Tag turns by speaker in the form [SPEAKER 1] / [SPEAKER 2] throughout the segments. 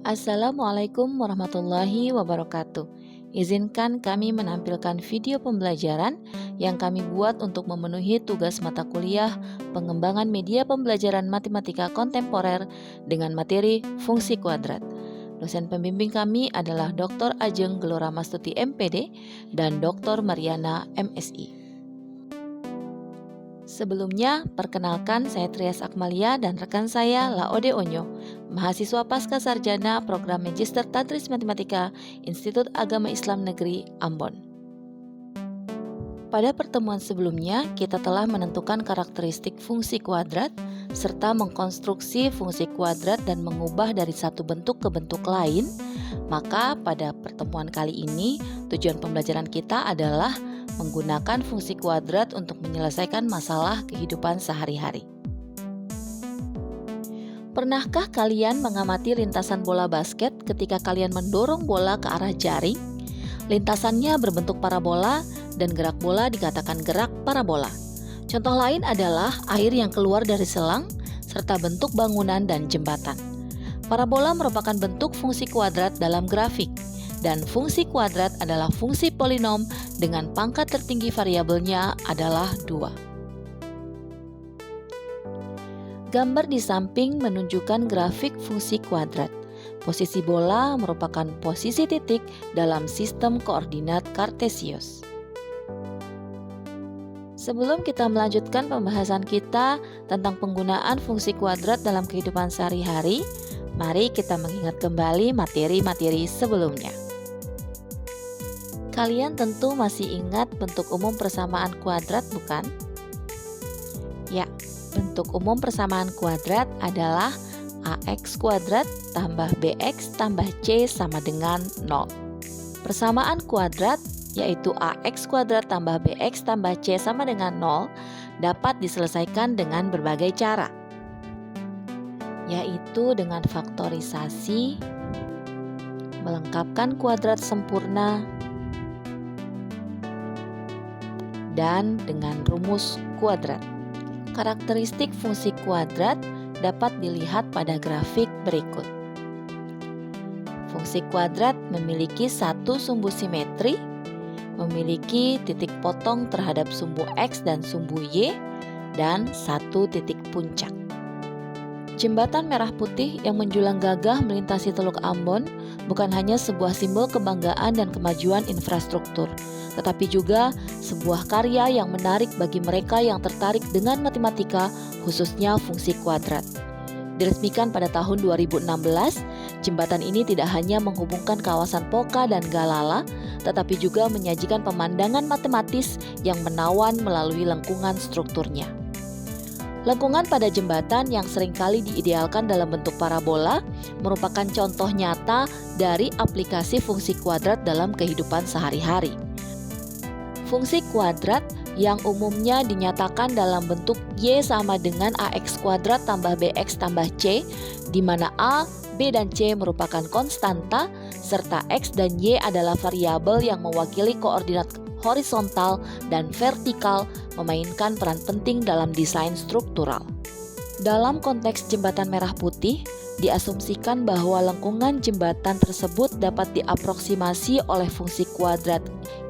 [SPEAKER 1] Assalamualaikum warahmatullahi wabarakatuh. Izinkan kami menampilkan video pembelajaran yang kami buat untuk memenuhi tugas mata kuliah pengembangan media pembelajaran matematika kontemporer dengan materi fungsi kuadrat. Dosen pembimbing kami adalah Dr. Ajeng Gelora Mastuti MPD dan Dr. Mariana MSI. Sebelumnya, perkenalkan saya Trias Akmalia dan rekan saya Laode Onyo, mahasiswa Pasca Sarjana Program Magister Tadris Matematika Institut Agama Islam Negeri Ambon. Pada pertemuan sebelumnya, kita telah menentukan karakteristik fungsi kuadrat serta mengkonstruksi fungsi kuadrat dan mengubah dari satu bentuk ke bentuk lain. Maka pada pertemuan kali ini, tujuan pembelajaran kita adalah menggunakan fungsi kuadrat untuk menyelesaikan masalah kehidupan sehari-hari. Pernahkah kalian mengamati lintasan bola basket ketika kalian mendorong bola ke arah jaring? Lintasannya berbentuk parabola dan gerak bola dikatakan gerak parabola. Contoh lain adalah air yang keluar dari selang serta bentuk bangunan dan jembatan. Parabola merupakan bentuk fungsi kuadrat dalam grafik. Dan fungsi kuadrat adalah fungsi polinom dengan pangkat tertinggi variabelnya adalah 2. Gambar di samping menunjukkan grafik fungsi kuadrat. Posisi bola merupakan posisi titik dalam sistem koordinat Kartesius. Sebelum kita melanjutkan pembahasan kita tentang penggunaan fungsi kuadrat dalam kehidupan sehari-hari, mari kita mengingat kembali materi-materi sebelumnya. Kalian tentu masih ingat bentuk umum persamaan kuadrat, bukan? Ya, bentuk umum persamaan kuadrat adalah AX kuadrat tambah BX tambah C sama dengan 0. Persamaan kuadrat, yaitu AX kuadrat tambah BX tambah C sama dengan 0, dapat diselesaikan dengan berbagai cara, yaitu dengan faktorisasi, melengkapkan kuadrat sempurna, dan dengan rumus kuadrat. Karakteristik fungsi kuadrat dapat dilihat pada grafik berikut. Fungsi kuadrat memiliki satu sumbu simetri, memiliki titik potong terhadap sumbu X dan sumbu Y, dan satu titik puncak. Jembatan merah putih yang menjulang gagah melintasi Teluk Ambon bukan hanya sebuah simbol kebanggaan dan kemajuan infrastruktur, tetapi juga sebuah karya yang menarik bagi mereka yang tertarik dengan matematika, khususnya fungsi kuadrat. Diresmikan pada tahun 2016, jembatan ini tidak hanya menghubungkan kawasan Poka dan Galala, tetapi juga menyajikan pemandangan matematis yang menawan melalui lengkungan strukturnya. Lengkungan pada jembatan yang seringkali diidealkan dalam bentuk parabola merupakan contoh nyata dari aplikasi fungsi kuadrat dalam kehidupan sehari-hari. Fungsi kuadrat yang umumnya dinyatakan dalam bentuk Y sama dengan AX kuadrat tambah BX tambah C, di mana A, B, dan C merupakan konstanta, serta X dan Y adalah variabel yang mewakili koordinat horizontal dan vertikal, memainkan peran penting dalam desain struktural. Dalam konteks jembatan merah putih, diasumsikan bahwa lengkungan jembatan tersebut dapat diaproksimasi oleh fungsi kuadrat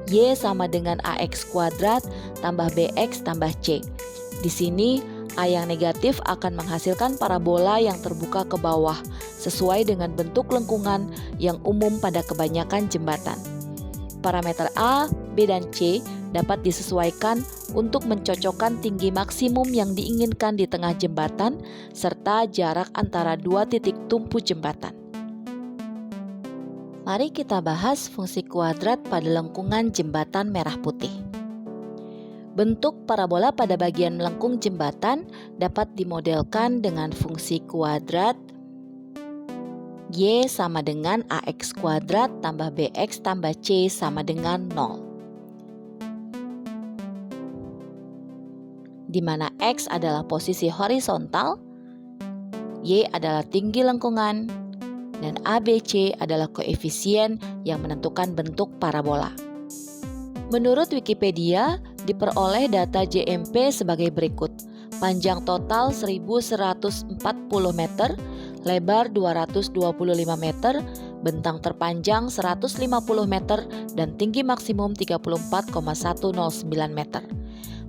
[SPEAKER 1] Y sama dengan AX kuadrat tambah BX tambah C. Di sini, A yang negatif akan menghasilkan parabola yang terbuka ke bawah, sesuai dengan bentuk lengkungan yang umum pada kebanyakan jembatan. Parameter A, B, dan C dapat disesuaikan untuk mencocokkan tinggi maksimum yang diinginkan di tengah jembatan serta jarak antara dua titik tumpu jembatan. Mari kita bahas fungsi kuadrat pada lengkungan jembatan merah putih. Bentuk parabola pada bagian melengkung jembatan dapat dimodelkan dengan fungsi kuadrat Y sama dengan AX kuadrat tambah BX tambah C sama dengan 0. Di mana X adalah posisi horizontal, Y adalah tinggi lengkungan, dan ABC adalah koefisien yang menentukan bentuk parabola. Menurut Wikipedia, diperoleh data JMP sebagai berikut. Panjang total 1140 meter, lebar 225 meter, bentang terpanjang 150 meter, dan tinggi maksimum 34,109 meter.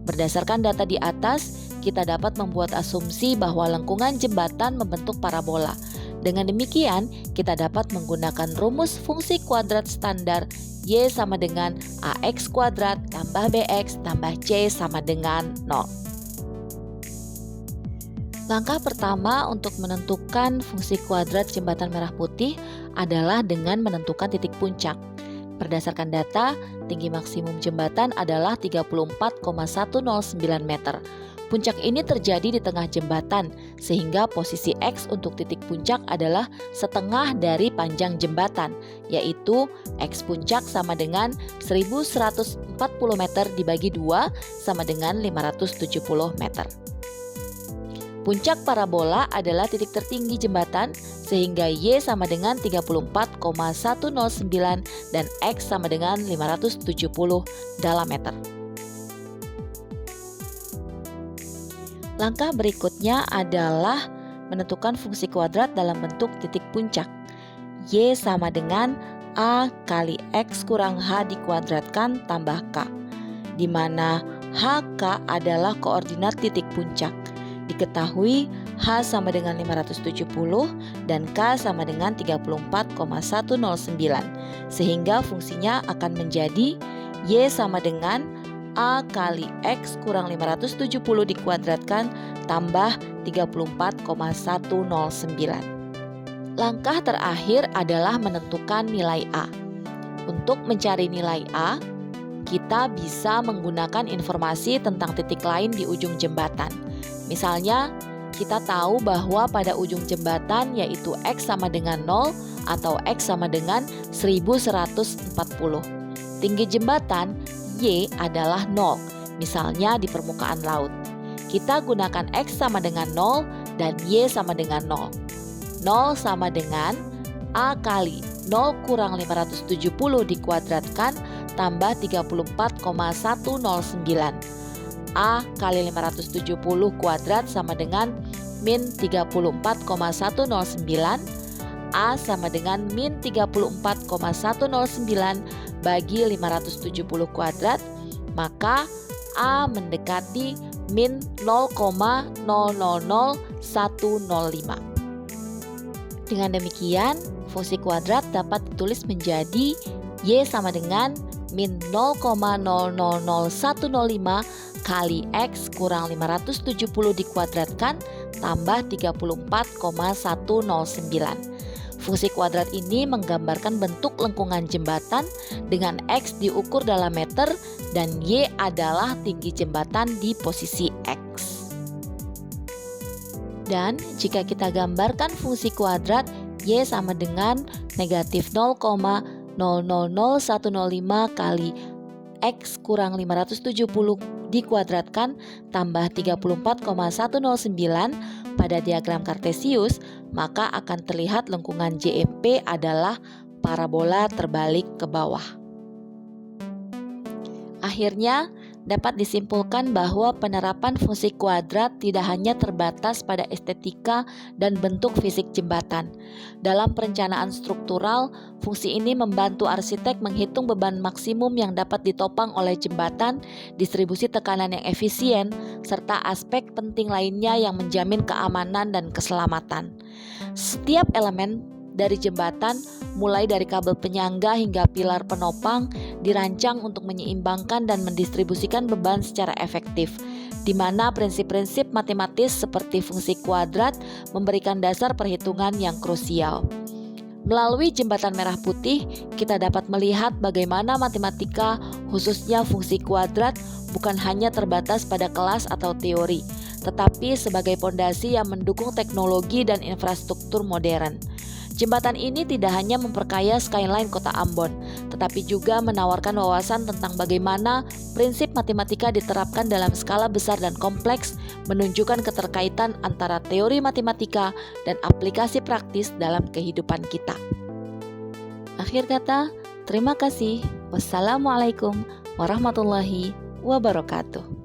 [SPEAKER 1] Berdasarkan data di atas, kita dapat membuat asumsi bahwa lengkungan jembatan membentuk parabola. Dengan demikian, kita dapat menggunakan rumus fungsi kuadrat standar Y sama dengan AX kuadrat tambah BX tambah C sama dengan 0. Langkah pertama untuk menentukan fungsi kuadrat jembatan merah putih adalah dengan menentukan titik puncak. Berdasarkan data, tinggi maksimum jembatan adalah 34,109 meter. Puncak ini terjadi di tengah jembatan, sehingga posisi X untuk titik puncak adalah setengah dari panjang jembatan, yaitu X puncak sama dengan 1140 meter dibagi 2 sama dengan 570 meter. Puncak parabola adalah titik tertinggi jembatan, sehingga Y sama dengan 34,109 dan X sama dengan 570 dalam meter. Langkah berikutnya adalah menentukan fungsi kuadrat dalam bentuk titik puncak. Y sama dengan A kali X kurang H dikuadratkan tambah K, di mana HK adalah koordinat titik puncak. Diketahui H sama dengan 570 dan K sama dengan 34,109, sehingga fungsinya akan menjadi Y sama dengan A kali X kurang 570 dikuadratkan tambah 34,109. Langkah terakhir adalah menentukan nilai A. Untuk mencari nilai A, kita bisa menggunakan informasi tentang titik lain di ujung jembatan. Misalnya, kita tahu bahwa pada ujung jembatan yaitu X sama dengan 0 atau X sama dengan 1140. Tinggi jembatan Y adalah 0, misalnya di permukaan laut. Kita gunakan X sama dengan 0 dan Y sama dengan 0. 0 sama dengan A kali 0 kurang 570 dikuadratkan tambah 34,109. A kali 570 kuadrat sama dengan min 34,109. A sama dengan min 34,109 bagi 570 kuadrat, maka A mendekati min 0,000105. Dengan demikian, fungsi kuadrat dapat ditulis menjadi Y sama dengan min 0,000105 kali X kurang 570 dikuadratkan tambah 34,109. Fungsi kuadrat ini menggambarkan bentuk lengkungan jembatan dengan X diukur dalam meter dan Y adalah tinggi jembatan di posisi X. Dan jika kita gambarkan fungsi kuadrat Y sama dengan negatif 0,000105 kali X kurang 570 dikuadratkan tambah 34,109 pada diagram Kartesius, maka akan terlihat lengkungan JMP adalah parabola terbalik ke bawah. Akhirnya, dapat disimpulkan bahwa penerapan fungsi kuadrat tidak hanya terbatas pada estetika dan bentuk fisik jembatan. Dalam perencanaan struktural, fungsi ini membantu arsitek menghitung beban maksimum yang dapat ditopang oleh jembatan, distribusi tekanan yang efisien, serta aspek penting lainnya yang menjamin keamanan dan keselamatan. Setiap elemen dari jembatan, mulai dari kabel penyangga hingga pilar penopang, dirancang untuk menyeimbangkan dan mendistribusikan beban secara efektif, di mana prinsip-prinsip matematis seperti fungsi kuadrat memberikan dasar perhitungan yang krusial. Melalui jembatan merah putih, kita dapat melihat bagaimana matematika, khususnya fungsi kuadrat, bukan hanya terbatas pada kelas atau teori, tetapi sebagai fondasi yang mendukung teknologi dan infrastruktur modern. Jembatan ini tidak hanya memperkaya skyline kota Ambon, tetapi juga menawarkan wawasan tentang bagaimana prinsip matematika diterapkan dalam skala besar dan kompleks, menunjukkan keterkaitan antara teori matematika dan aplikasi praktis dalam kehidupan kita. Akhir kata, terima kasih. Wassalamualaikum warahmatullahi wabarakatuh.